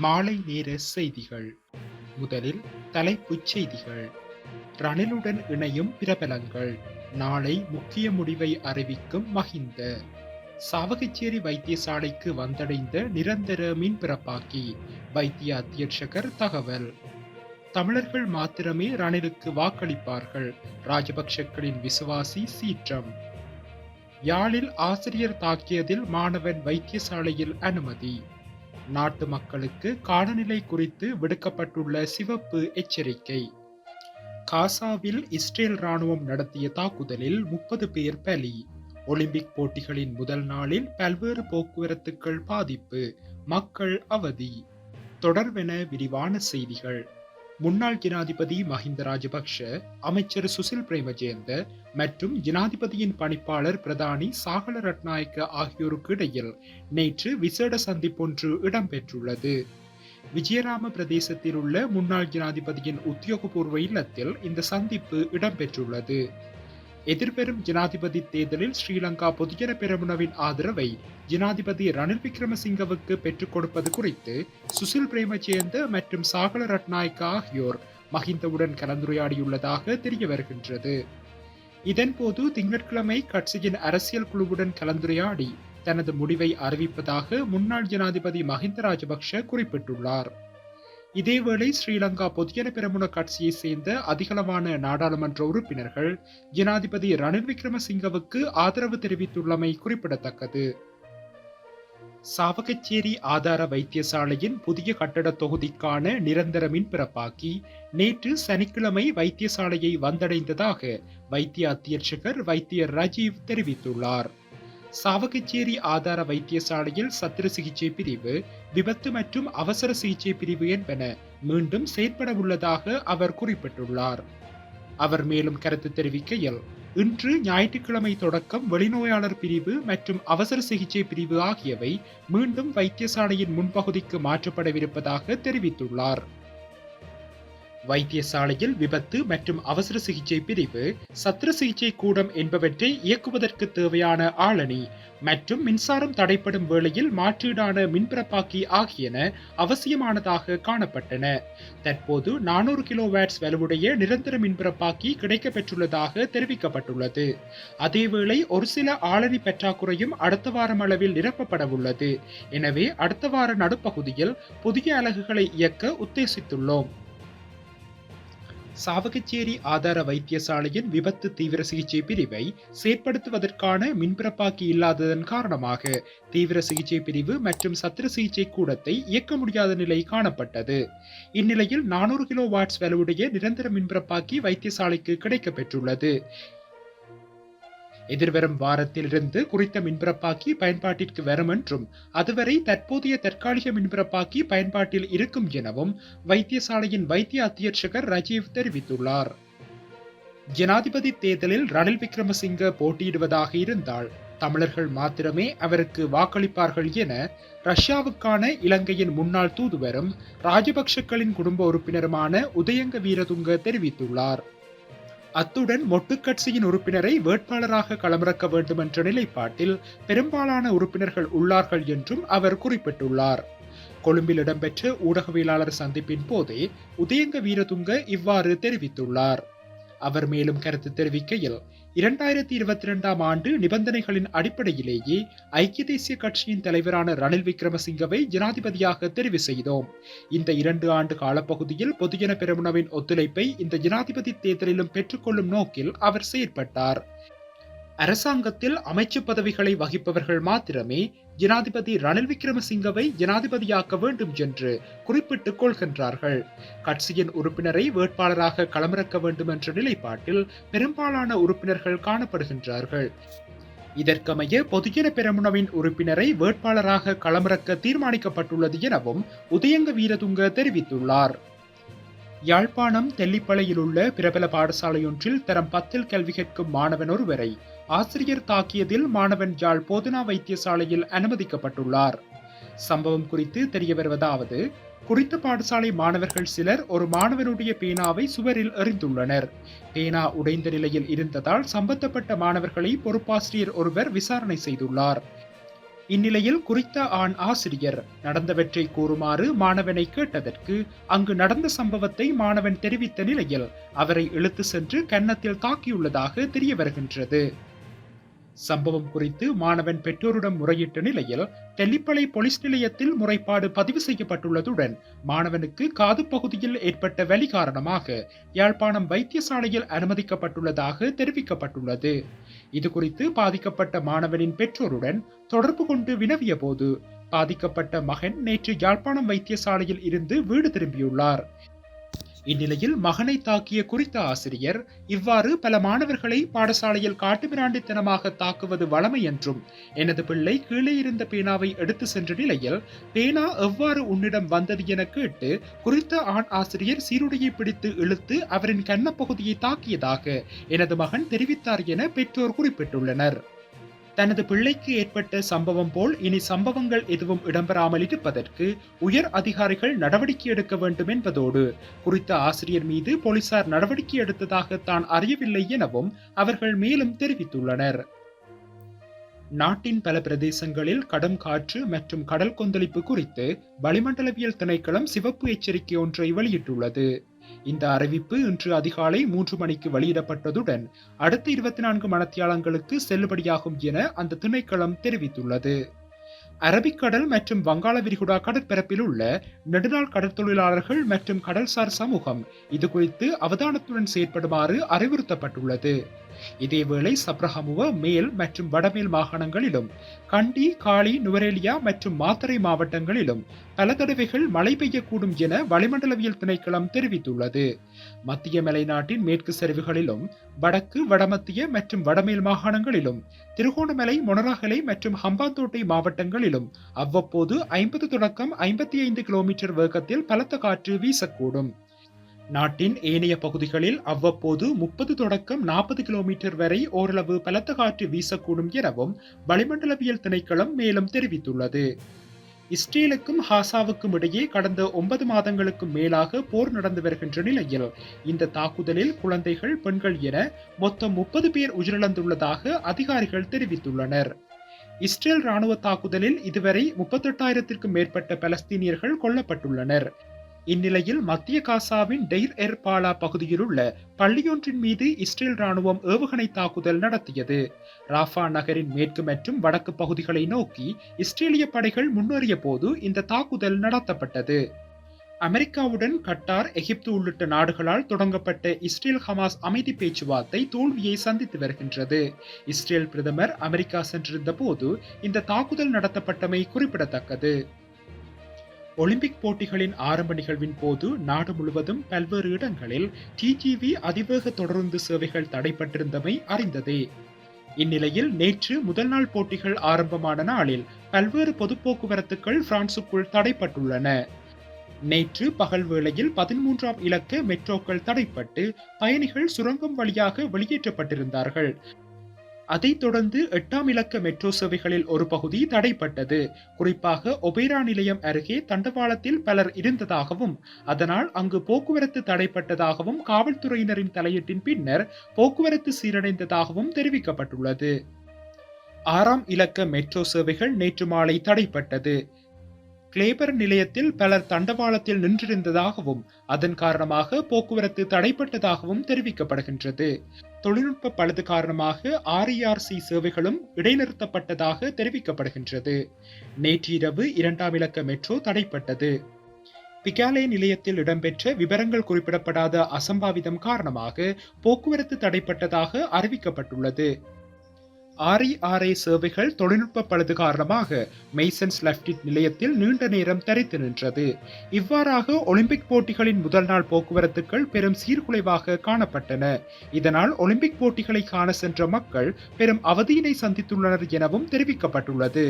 மாலை நேர செய்திகள். முதலில் தலைப்புச் செய்திகள். ரணிலுடன் இணையும் பிரபலங்கள். நாளை முக்கிய முடிவை அறிவிக்கும் மஹிந்த. சாவகச்சேரி வைத்தியசாலைக்கு வந்தடைந்த நிரந்தர மின்பிறப்பாக்கி. வைத்திய அத்தியட்சகர் தகவல். தமிழர்கள் மாத்திரமே ரணிலுக்கு வாக்களிப்பார்கள். ராஜபக்ஷக்களின் விசுவாசி சீற்றம். யாழில் ஆசிரியர் தாக்கியதில் மாணவன் வைத்தியசாலையில் அனுமதி. நாட்டு மக்களுக்கு காலநிலை குறித்து விடுக்கப்பட்டுள்ள சிவப்பு எச்சரிக்கை. காசாவில் இஸ்ரேல் ராணுவம் நடத்திய தாக்குதலில் 30 பேர் பலி. ஒலிம்பிக் போட்டிகளின் முதல் நாளில் பல்வேறு போக்குவரத்துக்கள் பாதிப்பு. மக்கள் அவதி. தொடர்வென விரிவான செய்திகள். முன்னாள் ஜனாதிபதி மஹிந்த ராஜபக்ஷ, அமைச்சர் சுசில் பிரேமஜேந்த மற்றும் ஜனாதிபதியின் பணிப்பாளர் பிரதானி சாகல ரட்நாயக்க ஆகியோருக்கு இடையில் நேற்று விசேட சந்திப்பொன்று இடம்பெற்றுள்ளது. விஜயராம பிரதேசத்தில் உள்ள முன்னாள் ஜனாதிபதியின் உத்தியோகபூர்வ இல்லத்தில் இந்த சந்திப்பு இடம்பெற்றுள்ளது. எதிர்வரும் ஜனாதிபதி தேர்தலில் ஸ்ரீலங்கா பொதுஜன பெரமுனவின் ஆதரவை ஜனாதிபதி ரணில் விக்ரமசிங்கவுக்கு பெற்றுக் கொடுப்பது குறித்து சுசில் பிரேமஜேந்த மற்றும் சாகல ரட்நாயக்க ஆகியோர் மஹிந்தவுடன் கலந்துரையாடியுள்ளதாக தெரிய வருகின்றது. இதன்போது திங்கட்கிழமை கட்சியின் அரசியல் குழுவுடன் கலந்துரையாடி தனது முடிவை அறிவிப்பதாக முன்னாள் ஜனாதிபதி மஹிந்த ராஜபக்ஷ குறிப்பிட்டுள்ளார். இதேவேளை ஸ்ரீலங்கா பொதுஜன பெரமுன கட்சியை சேர்ந்த அதிகளவான நாடாளுமன்ற உறுப்பினர்கள் ஜனாதிபதி ரணில் விக்ரமசிங்கவுக்கு ஆதரவு தெரிவித்துள்ளமை குறிப்பிடத்தக்கது. சாவகச்சேரி ஆதார வைத்தியசாலையின் புதிய கட்டட தொகுதிக்கான நிரந்தர மின்பிறப்பாக்கி நேற்று சனிக்கிழமை வைத்தியசாலையை வந்தடைந்ததாக வைத்திய அத்தியட்சகர் வைத்தியர் ரஜீவ் தெரிவித்துள்ளார். சாவகச்சேரி ஆதார வைத்தியசாலையில் சத்திர சிகிச்சை பிரிவு, விபத்து மற்றும் அவசர சிகிச்சை பிரிவு என்பன மீண்டும் செயற்பட உள்ளதாக அவர் குறிப்பிட்டுள்ளார். அவர் மேலும் கருத்து தெரிவிக்கையில், இன்று ஞாயிற்றுக்கிழமை தொடக்கம் வெளிநோயாளர் பிரிவு மற்றும் அவசர சிகிச்சை பிரிவு ஆகியவை மீண்டும் வைத்தியசாலையின் முன்பகுதிக்கு மாற்றப்படவிருப்பதாக தெரிவித்துள்ளார். வைத்தியசாலையில் விபத்து மற்றும் அவசர சிகிச்சை பிரிவு, சத்திர சிகிச்சை கூடம் என்பவற்றை இயக்குவதற்கு தேவையான ஆளணி மற்றும் மின்சாரம் தடைப்படும் வேளையில் மாற்றீடான மின்பிறப்பாக்கி ஆகியன அவசியமானதாக காணப்பட்டன. தற்போது 400 கிலோவாட்ஸ் வலுவுடைய நிரந்தர மின்பிறப்பாக்கி கிடைக்கப்பெற்றுள்ளதாக தெரிவிக்கப்பட்டுள்ளது. அதேவேளை ஒரு சில ஆளணி பற்றாக்குறையும் அடுத்த வாரம் அளவில் நிரப்பப்பட உள்ளது. எனவே அடுத்த வார நடுப்பகுதியில் புதிய அலகுகளை இயக்க உத்தேசித்துள்ளோம். சாவகச்சேரி ஆதார வைத்தியசாலையின் விபத்து தீவிர சிகிச்சை பிரிவை செயற்படுத்துவதற்கான மின்பிறப்பாக்கி இல்லாததன் காரணமாக தீவிர சிகிச்சை பிரிவு மற்றும் சத்திர சிகிச்சை கூடத்தை இயக்க முடியாத நிலை காணப்பட்டது. இந்நிலையில் 400 கிலோ வாட்ஸ் வலுவுடைய நிரந்தர மின்பிறப்பாக்கி வைத்தியசாலைக்கு கிடைக்கப்பெற்றுள்ளது. எதிர்வரும் வாரத்திலிருந்து குறித்த மின்பிறப்பாக்கி பயன்பாட்டிற்கு வரும் என்றும் அதுவரை தற்போதைய தற்காலிக மின்பிறப்பாக்கி பயன்பாட்டில் இருக்கும் எனவும் வைத்தியசாலையின் வைத்திய அத்தியட்சகர் ரஜீவ் தெரிவித்துள்ளார். ஜனாதிபதி தேர்தலில் ரணில் விக்ரமசிங்க போட்டியிடுவதாக இருந்தால் தமிழர்கள் மாத்திரமே அவருக்கு வாக்களிப்பார்கள் என ரஷ்யாவுக்கான இலங்கையின் முன்னாள் தூதுவரும் ராஜபக்ஷக்களின் குடும்ப உறுப்பினருமான உதயங்க வீரதுங்க தெரிவித்துள்ளார். அத்துடன் மொட்டு கட்சியின் உறுப்பினரை வேட்பாளராக களமிறக்க வேண்டும் என்ற நிலைப்பாட்டில் பெரும்பாலான உறுப்பினர்கள் உள்ளார்கள் என்றும் அவர் குறிப்பிட்டுள்ளார். கொழும்பில் இடம்பெற்ற ஊடகவியலாளர் சந்திப்பின் போதே உதயங்க வீரதுங்க இவ்வாறு தெரிவித்துள்ளார். அவர் மேலும் கருத்து தெரிவிக்கையில், 2022ஆம் ஆண்டு நிபந்தனைகளின் அடிப்படையிலேயே ஐக்கிய தேசிய கட்சியின் தலைவரான ரணில் விக்ரமசிங்கவை ஜனாதிபதியாக தெரிவு செய்தோம். இந்த 2 ஆண்டு காலப்பகுதியில் பொதுஜன பெரமுனவின் ஒத்துழைப்பை இந்த ஜனாதிபதி தேர்தலிலும் பெற்றுக்கொள்ளும் நோக்கில் அவர் செயற்பட்டார். அரசாங்கத்தில் அமைச்சு பதவிகளை வகிப்பவர்கள் மாத்திரமே ஜனாதிபதி ரணில் விக்ரமசிங்கவை ஜனாதிபதியாக்க வேண்டும் என்று குறிப்பிட்டுக் கொள்கின்றார்கள். கட்சியின் உறுப்பினரை வேட்பாளராக களமிறக்க வேண்டும் என்ற நிலைப்பாட்டில் பெரும்பாலான உறுப்பினர்கள் காணப்படுகின்றார்கள். இதற்கமைய பொதுஜன பெரமுனவின் உறுப்பினரை வேட்பாளராக களமிறக்க தீர்மானிக்கப்பட்டுள்ளது எனவும் உதயங்க வீரதுங்க தெரிவித்துள்ளார். யாழ்ப்பாணம் தெல்லிப்பளையில் உள்ள பிரபல பாடசாலையொன்றில் தரம் 10 கல்வி கற்கும் மாணவன் ஒருவரை ஆசிரியர் தாக்கியதில் மாணவன் யாழ் போதனா வைத்தியசாலையில் அனுமதிக்கப்பட்டுள்ளார். சம்பவம் குறித்து தெரிய வருவதாவது, குறித்த பாடசாலை மாணவர்கள் சிலர் ஒரு மாணவனுடைய பேனாவை சுவரில் எறிந்துள்ளனர். பேனா உடைந்த நிலையில் இருந்ததால் சம்பந்தப்பட்ட மாணவர்களை பொறுப்பாசிரியர் ஒருவர் விசாரணை செய்துள்ளார். இந்நிலையில் குறித்த ஆண் ஆசிரியர் நடந்தவற்றை கூறுமாறு மாணவனை கேட்டதற்கு அங்கு நடந்த சம்பவத்தை மாணவன் தெரிவித்த நிலையில் அவரை இழுத்து சென்று கன்னத்தில் தாக்கியுள்ளதாக தெரிய வருகின்றது. சம்பவம் குறித்து மாணவன் பெற்றோரிடம் முறையிட்ட நிலையில் தெல்லிப்பளை போலீஸ் நிலையத்தில் முறைப்பாடு பதிவு செய்யப்பட்டுள்ளதுடன் மாணவனுக்கு காது பகுதியில் ஏற்பட்ட வலி காரணமாக யாழ்ப்பாணம் வைத்தியசாலையில் அனுமதிக்கப்பட்டுள்ளதாக தெரிவிக்கப்பட்டுள்ளது. இதுகுறித்து பாதிக்கப்பட்ட மாணவனின் பெற்றோருடன் தொடர்பு கொண்டு வினவிய போது பாதிக்கப்பட்ட மகன் நேற்று யாழ்ப்பாணம் வைத்தியசாலையில் இருந்து வீடு திரும்பியுள்ளார். இந்நிலையில் மகனை தாக்கிய குறித்த ஆசிரியர் இவ்வாறு பல மாணவர்களை பாடசாலையில் காட்டுமிராண்டித்தனமாக தாக்குவது வழமை என்றும் எனது பிள்ளை கீழே இருந்த பேனாவை எடுத்து சென்ற நிலையில் பேனா எவ்வாறு உன்னிடம் வந்தது என கேட்டு குறித்த ஆண் ஆசிரியர் சீருடையை பிடித்து இழுத்து அவரின் கன்னப்பகுதியை தாக்கியதாக எனது மகன் தெரிவித்தார் என பெற்றோர் குறிப்பிட்டுள்ளனர். தனது பிள்ளைக்கு ஏற்பட்ட சம்பவம் போல் இனி சம்பவங்கள் எதுவும் இடம்பெறாமல் இருப்பதற்கு உயர் அதிகாரிகள் நடவடிக்கை எடுக்க வேண்டும் என்பதோடு குறித்த ஆசிரியர் மீது போலீசார் நடவடிக்கை எடுத்ததாக தான் அறியவில்லை எனவும் அவர்கள் மேலும் தெரிவித்துள்ளனர். நாட்டின் பல பிரதேசங்களில் கடும் காற்று மற்றும் கடல் கொந்தளிப்பு குறித்து வளிமண்டலவியல் திணைக்களம் சிவப்பு எச்சரிக்கை ஒன்றை வெளியிட்டுள்ளது. இந்த அறிவிப்பு இன்று அதிகாலை 3 மணிக்கு வெளியிடப்பட்டதுடன் அடுத்த 24 மணித்தியாலங்களுக்கு செல்லுபடியாகும் என அந்த திணைக்களம் தெரிவித்துள்ளது. அரபிக்கடல் மற்றும் வங்காள விரிகுடா கடற்பரப்பில் உள்ள நெடுநாள் கடற்தொழிலாளர்கள் மற்றும் கடல்சார் சமூகம் இது குறித்து அவதானத்துடன் செயற்படுமாறு அறிவுறுத்தப்பட்டுள்ளது. இதேவேளை சப்ரஹமுவ மேல் மற்றும் வடமேல் மாகாணங்களிலும் கண்டி, காலி, நுவரேலியா மற்றும் மாத்தறை மாவட்டங்களிலும் பல தடவைகள் மழை பெய்யக்கூடும் என வளிமண்டலவியல் திணைக்களம் தெரிவித்துள்ளது. மத்திய மலைநாட்டின் மேற்கு சரிவுகளிலும் வடக்கு, வடமத்திய மற்றும் வடமேல் மாகாணங்களிலும் திருகோணமலை, மொனராகலை மற்றும் ஹம்பாந்தோட்டை மாவட்டங்களிலும் அவ்வப்போது 50 தொடக்கம் 55 கிலோமீட்டர் வேகத்தில் பலத்த காற்று வீசக்கூடும். நாட்டின் ஏனைய பகுதிகளில் அவ்வப்போது 30 தொடக்கம் 40 கிலோமீட்டர் வரை ஓரளவு பலத்த காற்று வீசக்கூடும் எனவும் வளிமண்டலவியல் திணைக்களம் மேலும் தெரிவித்துள்ளது. இஸ்ரேலுக்கும் ஹாசாவுக்கும் இடையே கடந்த 9 மாதங்களுக்கும் மேலாக போர் நடந்து வருகின்ற நிலையில் இந்த தாக்குதலில் குழந்தைகள், பெண்கள் என மொத்தம் 30 பேர் உயிரிழந்துள்ளதாக அதிகாரிகள் தெரிவித்துள்ளனர். இஸ்ரேல் ராணுவ தாக்குதலில் இதுவரை 38,000க்கும் மேற்பட்ட பலஸ்தீனியர்கள் கொல்லப்பட்டுள்ளனர். இந்நிலையில் மத்திய காசாவின் டெய்ர் எர் பாலா பகுதியில் உள்ள பள்ளியொன்றின் மீது இஸ்ரேல் ராணுவம் ஏவுகணை தாக்குதல் நடத்தியது. ராஃபா நகரின் மேற்கு மற்றும் வடக்கு பகுதிகளை நோக்கி இஸ்ரேலிய படைகள் முன்னேறிய போது இந்த தாக்குதல் நடத்தப்பட்டது. அமெரிக்காவுடன் கட்டார், எகிப்து உள்ளிட்ட நாடுகளால் தொடங்கப்பட்ட இஸ்ரேல் ஹமாஸ் அமைதி பேச்சுவார்த்தை தோல்வியை சந்தித்து வருகின்றது. இஸ்ரேல் பிரதமர் அமெரிக்கா சென்றிருந்த போது இந்த தாக்குதல் நடத்தப்பட்டமை குறிப்பிடத்தக்கது. ஒலிம்பிக் போட்டிகளின் ஆரம்ப நிகழ்வின் போது நாடு முழுவதும் பல்வேறு இடங்களில் டிஜிவி அதிவேக தொடருந்து சேவைகள் தடைப்பட்டிருந்தமை அறிந்ததே. இந்நிலையில் நேற்று முதல் நாள் போட்டிகள் ஆரம்பமான நாளில் பல்வேறு பொது போக்குவரத்துகள் பிரான்சுக்குள் தடைப்பட்டுள்ளன. நேற்று பகல் வேளையில் 13ஆம் இலக்க மெட்ரோக்கள் தடைப்பட்டு பயணிகள் சுரங்கம் வழியாக வெளியேற்றப்பட்டிருந்தார்கள். அதைத் தொடர்ந்து 8ஆம் இலக்க மெட்ரோ சேவைகளில் ஒரு பகுதி தடைப்பட்டது. குறிப்பாக ஒபேரா நிலையம் அருகே தண்டவாளத்தில் பலர் இருந்ததாகவும் அதனால் அங்கு போக்குவரத்து தடைப்பட்டதாகவும் காவல்துறையினரின் தலையீட்டின் பின்னர் போக்குவரத்து சீரடைந்ததாகவும் தெரிவிக்கப்பட்டுள்ளது. 6ஆம் இலக்க மெட்ரோ சேவைகள் நேற்று மாலை தடைப்பட்டது. கிளேபர் நிலையத்தில் பலர் தண்டவாளத்தில் நின்றிருந்ததாகவும் அதன் காரணமாக போக்குவரத்து தடைப்பட்டதாகவும் தெரிவிக்கப்படுகின்றது. தொழில்நுட்ப பழுது காரணமாக RERC சேவைகளும் இடைநிறுத்தப்பட்டதாக தெரிவிக்கப்படுகின்றது. நேற்று இரவு 2ஆம் இலக்க மெட்ரோ தடைப்பட்டது. பிகாலே நிலையத்தில் இடம்பெற்ற விவரங்கள் குறிப்பிடப்படாத அசம்பாவிதம் காரணமாக போக்குவரத்து தடைப்பட்டதாக அறிவிக்கப்பட்டுள்ளது. RERA சேவைகள் தொழில்நுட்ப பழுது காரணமாக மெய்சன்ஸ் லெப்டிட் நிலையத்தில் நீண்ட நேரம் தரித்து நின்றது. இவ்வாறாக ஒலிம்பிக் போட்டிகளின் முதல் நாள் போக்குவரத்துகள் பெரும் சீர்குலைவாக காணப்பட்டன. இதனால் ஒலிம்பிக் போட்டிகளை காண சென்ற மக்கள் பெரும் அவதியினை சந்தித்துள்ளனர் எனவும் தெரிவிக்கப்பட்டுள்ளது.